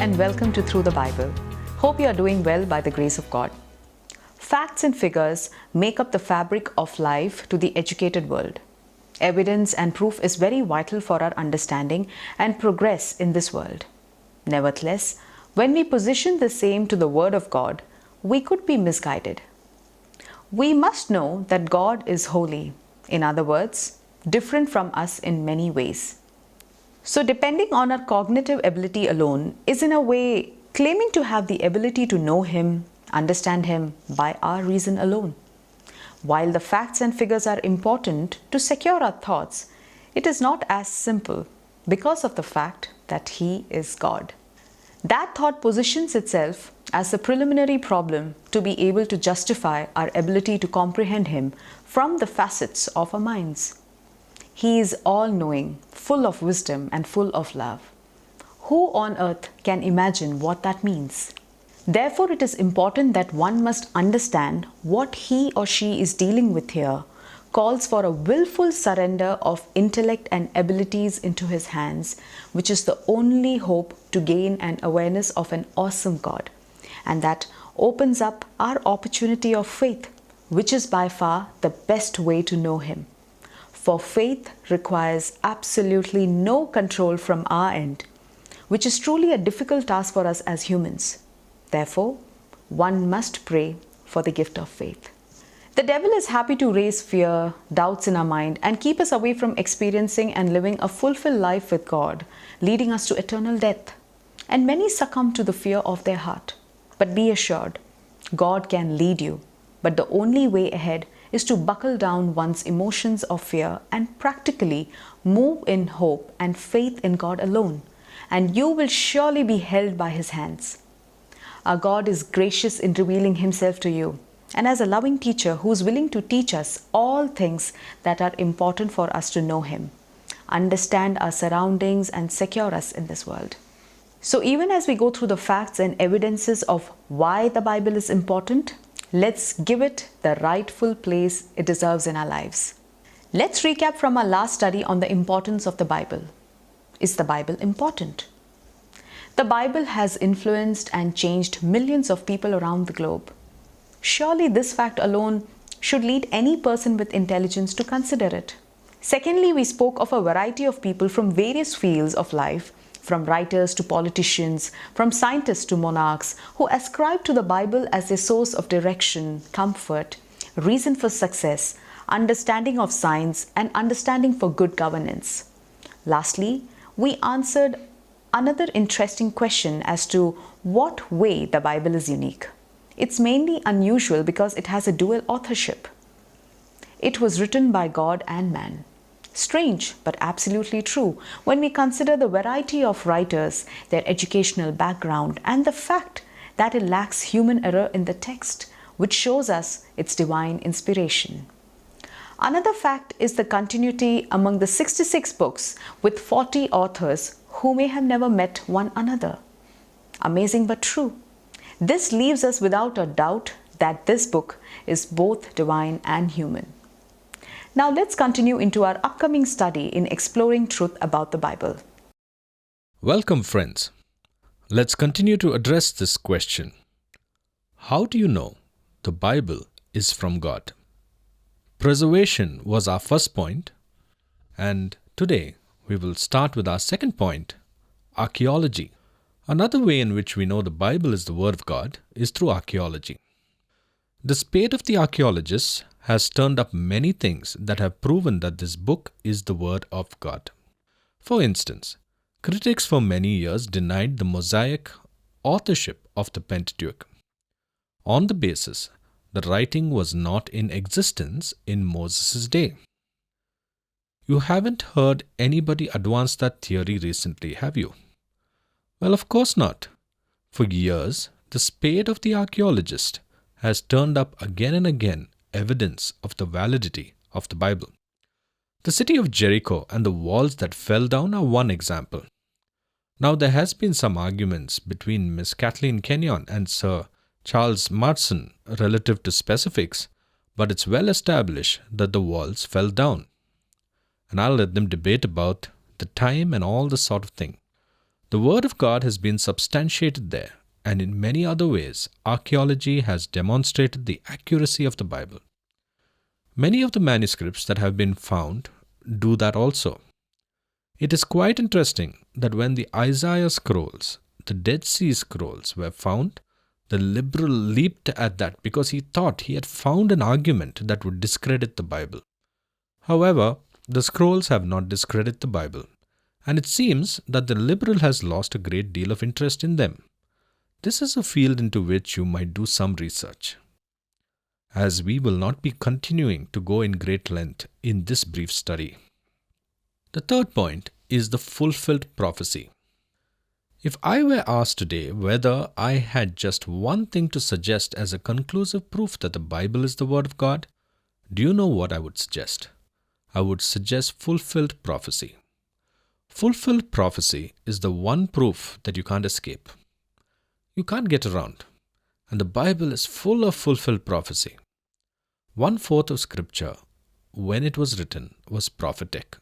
and welcome to Through the Bible. Hope you are doing well by the grace of God. Facts and figures make up the fabric of life to the educated world. Evidence and proof is very vital for our understanding and progress in this world. Nevertheless, when we position the same to the Word of God, we could be misguided. We must know that God is holy, in other words, different from us in many ways. So, depending on our cognitive ability alone is in a way claiming to have the ability to know Him, understand Him by our reason alone. While the facts and figures are important to secure our thoughts, it is not as simple because of the fact that He is God. That thought positions itself as a preliminary problem to be able to justify our ability to comprehend Him from the facets of our minds. He is all-knowing, full of wisdom and full of love. Who on earth can imagine what that means? Therefore, it is important that one must understand what he or she is dealing with here calls for a willful surrender of intellect and abilities into His hands, which is the only hope to gain an awareness of an awesome God. And that opens up our opportunity of faith, which is by far the best way to know Him. For faith requires absolutely no control from our end, which is truly a difficult task for us as humans. Therefore, one must pray for the gift of faith. The devil is happy to raise fear, doubts in our mind, and keep us away from experiencing and living a fulfilled life with God, leading us to eternal death. And many succumb to the fear of their heart. But be assured, God can lead you, but the only way ahead is to buckle down one's emotions of fear and practically move in hope and faith in God alone, and you will surely be held by His hands. Our God is gracious in revealing Himself to you, and as a loving teacher who is willing to teach us all things that are important for us to know Him, understand our surroundings and secure us in this world. So even as we go through the facts and evidences of why the Bible is important, let's give it the rightful place it deserves in our lives. Let's recap from our last study on the importance of the Bible. Is the Bible important? The Bible has influenced and changed millions of people around the globe. Surely this fact alone should lead any person with intelligence to consider it. Secondly, we spoke of a variety of people from various fields of life, from writers to politicians, from scientists to monarchs, who ascribe to the Bible as a source of direction, comfort, reason for success, understanding of science, and understanding for good governance. Lastly, we answered another interesting question as to what way the Bible is unique. It's mainly unusual because it has a dual authorship. It was written by God and man. Strange, but absolutely true when we consider the variety of writers, their educational background, and the fact that it lacks human error in the text, which shows us its divine inspiration. Another fact is the continuity among the 66 books with 40 authors who may have never met one another. Amazing but true. This leaves us without a doubt that this book is both divine and human. Now let's continue into our upcoming study in exploring truth about the Bible. Welcome, friends. Let's continue to address this question. How do you know the Bible is from God? Preservation was our first point, and today we will start with our second point, archaeology. Another way in which we know the Bible is the Word of God is through archaeology. The spade of the archaeologists has turned up many things that have proven that this book is the Word of God. For instance, critics for many years denied the Mosaic authorship of the Pentateuch on the basis that writing was not in existence in Moses' day. You haven't heard anybody advance that theory recently, have you? Well, of course not. For years, the spade of the archaeologist has turned up again and again evidence of the validity of the Bible. The city of Jericho and the walls that fell down are one example. Now, there has been some arguments between Miss Kathleen Kenyon and Sir Charles Marston relative to specifics, but it's well established that the walls fell down. And I'll let them debate about the time and all this sort of thing. The Word of God has been substantiated there, and in many other ways, archaeology has demonstrated the accuracy of the Bible. Many of the manuscripts that have been found do that also. It is quite interesting that when the Isaiah scrolls, the Dead Sea Scrolls were found, the liberal leaped at that because he thought he had found an argument that would discredit the Bible. However, the scrolls have not discredited the Bible, and it seems that the liberal has lost a great deal of interest in them. This is a field into which you might do some research, as we will not be continuing to go in great length in this brief study. The third point is the fulfilled prophecy. If I were asked today whether I had just one thing to suggest as a conclusive proof that the Bible is the Word of God, do you know what I would suggest? I would suggest fulfilled prophecy. Fulfilled prophecy is the one proof that you can't escape. You can't get around. And the Bible is full of fulfilled prophecy. 1/4 of Scripture, when it was written, was prophetic.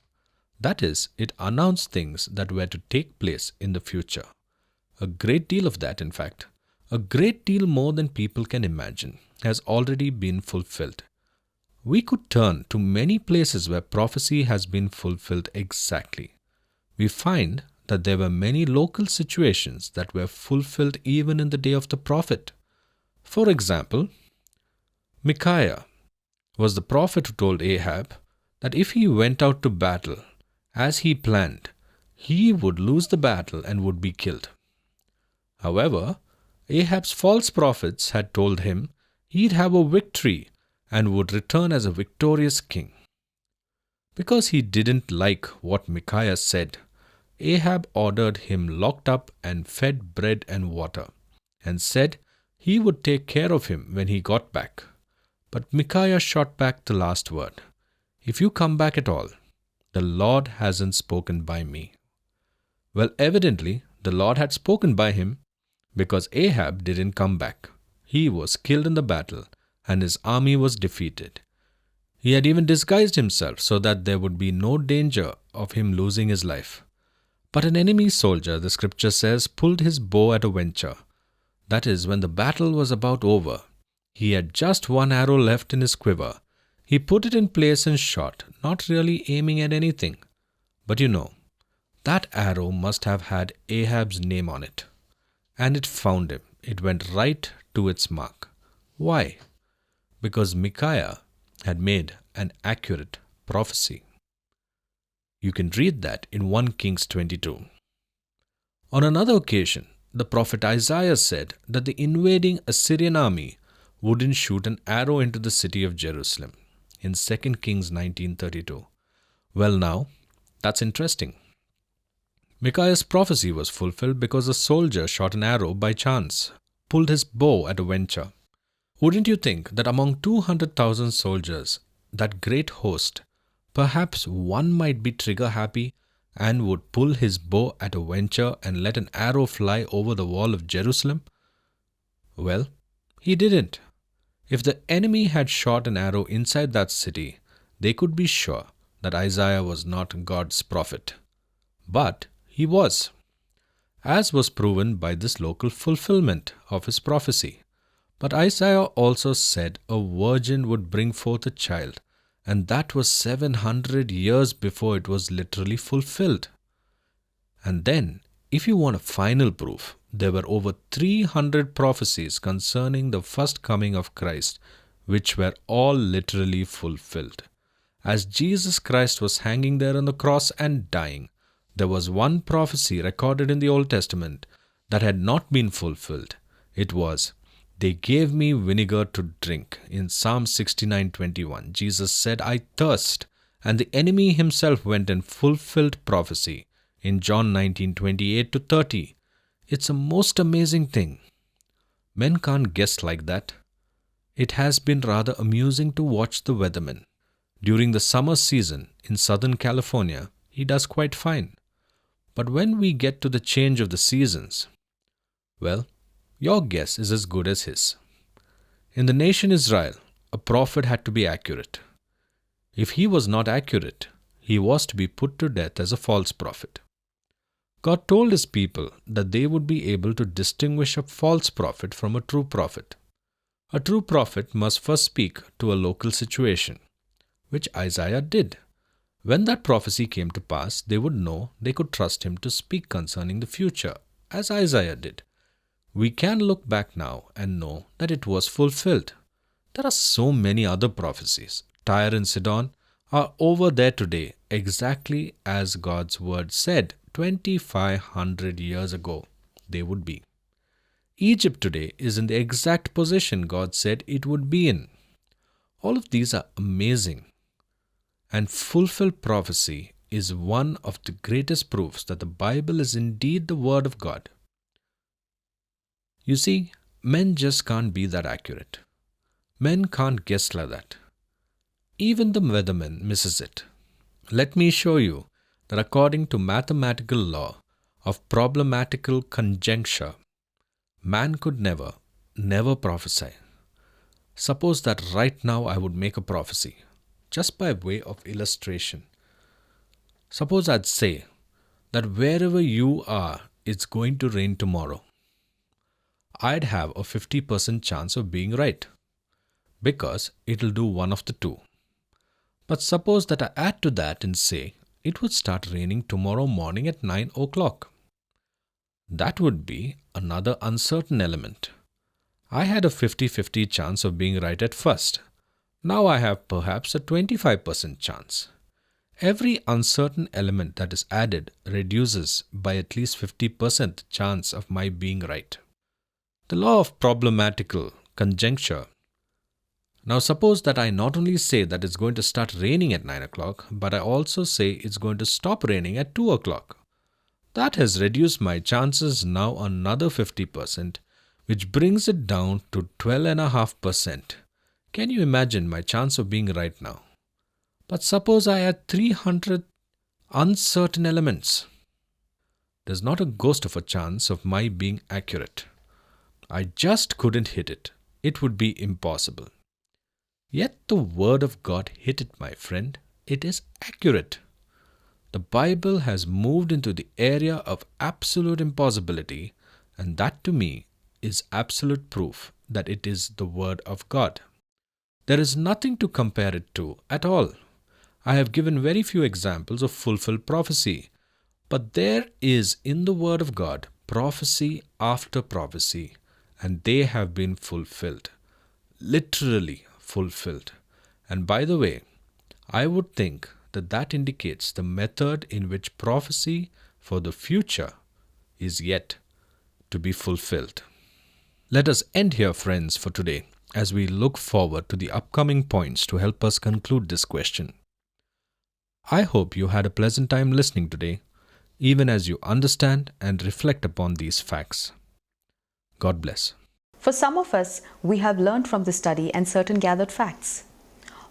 That is, it announced things that were to take place in the future. A great deal of that, in fact, a great deal more than people can imagine, has already been fulfilled. We could turn to many places where prophecy has been fulfilled exactly. We find that there were many local situations that were fulfilled even in the day of the prophet. For example, Micaiah was the prophet who told Ahab that if he went out to battle as he planned, he would lose the battle and would be killed. However, Ahab's false prophets had told him he'd have a victory and would return as a victorious king. Because he didn't like what Micaiah said, Ahab ordered him locked up and fed bread and water, and said he would take care of him when he got back. But Micaiah shot back the last word, "If you come back at all, the Lord hasn't spoken by me." Well, evidently, the Lord had spoken by him because Ahab didn't come back. He was killed in the battle and his army was defeated. He had even disguised himself so that there would be no danger of him losing his life. But an enemy soldier, the scripture says, pulled his bow at a venture. That is, when the battle was about over, he had just one arrow left in his quiver. He put it in place and shot, not really aiming at anything. But that arrow must have had Ahab's name on it. And it found him. It went right to its mark. Why? Because Micaiah had made an accurate prophecy. You can read that in 1 Kings 22. On another occasion, the prophet Isaiah said that the invading Assyrian army wouldn't shoot an arrow into the city of Jerusalem in 2 Kings 19:32. Well now, that's interesting. Micaiah's prophecy was fulfilled because a soldier shot an arrow by chance, pulled his bow at a venture. Wouldn't you think that among 200,000 soldiers, that great host, perhaps one might be trigger-happy and would pull his bow at a venture and let an arrow fly over the wall of Jerusalem? Well, he didn't. If the enemy had shot an arrow inside that city, they could be sure that Isaiah was not God's prophet. But he was, as was proven by this local fulfillment of his prophecy. But Isaiah also said a virgin would bring forth a child, and that was 700 years before it was literally fulfilled. And then, if you want a final proof, there were over 300 prophecies concerning the first coming of Christ, which were all literally fulfilled. As Jesus Christ was hanging there on the cross and dying, there was one prophecy recorded in the Old Testament that had not been fulfilled. It was, "They gave me vinegar to drink." In Psalm 69:21, Jesus said, "I thirst." And the enemy himself went and fulfilled prophecy in John 19:28-30. It's a most amazing thing. Men can't guess like that. It has been rather amusing to watch the weatherman. During the summer season in Southern California, he does quite fine. But when we get to the change of the seasons, well, your guess is as good as his. In the nation Israel, a prophet had to be accurate. If he was not accurate, he was to be put to death as a false prophet. God told his people that they would be able to distinguish a false prophet from a true prophet. A true prophet must first speak to a local situation, which Isaiah did. When that prophecy came to pass, they would know they could trust him to speak concerning the future, as Isaiah did. We can look back now and know that it was fulfilled. There are so many other prophecies. Tyre and Sidon are over there today, exactly as God's word said 2,500 years ago they would be. Egypt today is in the exact position God said it would be in. All of these are amazing. And fulfilled prophecy is one of the greatest proofs that the Bible is indeed the Word of God. You see, men just can't be that accurate. Men can't guess like that. Even the weatherman misses it. Let me show you that according to mathematical law of problematical conjuncture, man could never prophesy. Suppose that right now I would make a prophecy, just by way of illustration. Suppose I'd say that wherever you are, it's going to rain tomorrow. I'd have a 50% chance of being right, because it'll do one of the two. But suppose that I add to that and say it would start raining tomorrow morning at 9 o'clock. That would be another uncertain element. I had a 50-50 chance of being right at first. Now I have perhaps a 25% chance. Every uncertain element that is added reduces by at least 50% chance of my being right. The law of problematical conjuncture. Now suppose that I not only say that it's going to start raining at 9 o'clock, but I also say it's going to stop raining at 2 o'clock. That has reduced my chances now another 50%, which brings it down to 12.5%. Can you imagine my chance of being right now? But suppose I add 300 uncertain elements. There's not a ghost of a chance of my being accurate. I just couldn't hit it. It would be impossible. Yet the Word of God hit it, my friend. It is accurate. The Bible has moved into the area of absolute impossibility, and that to me is absolute proof that it is the Word of God. There is nothing to compare it to at all. I have given very few examples of fulfilled prophecy, but there is in the Word of God prophecy after prophecy, and they have been fulfilled. Literally fulfilled. And by the way, I would think that that indicates the method in which prophecy for the future is yet to be fulfilled. Let us end here, friends, for today, as we look forward to the upcoming points to help us conclude this question. I hope you had a pleasant time listening today, even as you understand and reflect upon these facts. God bless. For some of us, we have learned from the study and certain gathered facts.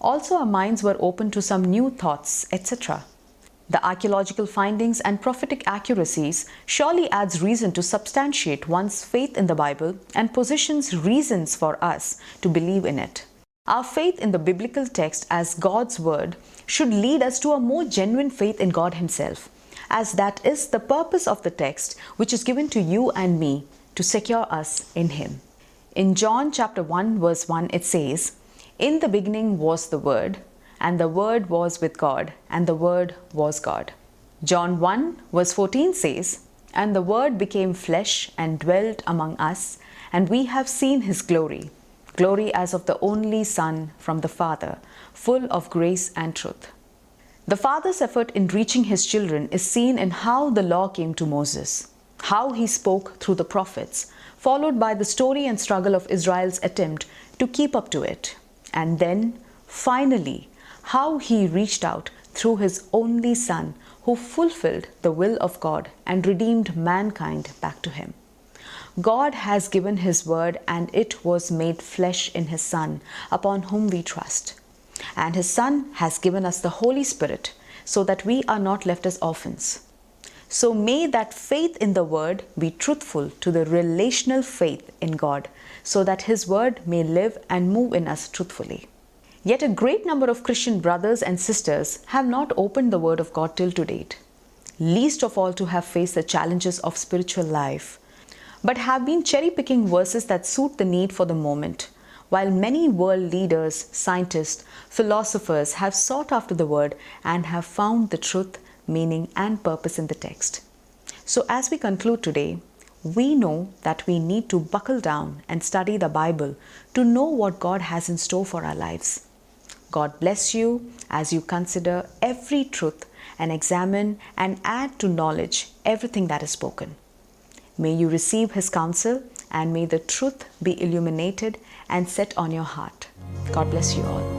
Also, our minds were open to some new thoughts, etc. The archaeological findings and prophetic accuracies surely adds reason to substantiate one's faith in the Bible and positions reasons for us to believe in it. Our faith in the biblical text as God's word should lead us to a more genuine faith in God Himself, as that is the purpose of the text which is given to you and me to secure us in Him. In John chapter 1 verse 1 it says, "In the beginning was the Word, and the Word was with God, and the Word was God." John 1 verse 14 says, "And the Word became flesh and dwelt among us, and we have seen His glory, glory as of the only Son from the Father, full of grace and truth." The Father's effort in reaching His children is seen in how the law came to Moses, how He spoke through the prophets, followed by the story and struggle of Israel's attempt to keep up to it, and then, finally, how He reached out through His only Son, who fulfilled the will of God and redeemed mankind back to Him. God has given His word, and it was made flesh in His Son, upon whom we trust. And His Son has given us the Holy Spirit, so that we are not left as orphans. So may that faith in the Word be truthful to the relational faith in God, so that His Word may live and move in us truthfully. Yet a great number of Christian brothers and sisters have not opened the Word of God till to date. least of all to have faced the challenges of spiritual life, but have been cherry picking verses that suit the need for the moment, while many world leaders, scientists, philosophers have sought after the word and have found the truth, meaning, and purpose in the text. So, as we conclude today, we know that we need to buckle down and study the Bible to know what God has in store for our lives. God bless you as you consider every truth and examine and add to knowledge everything that is spoken. May you receive His counsel and may the truth be illuminated and set on your heart. God bless you all.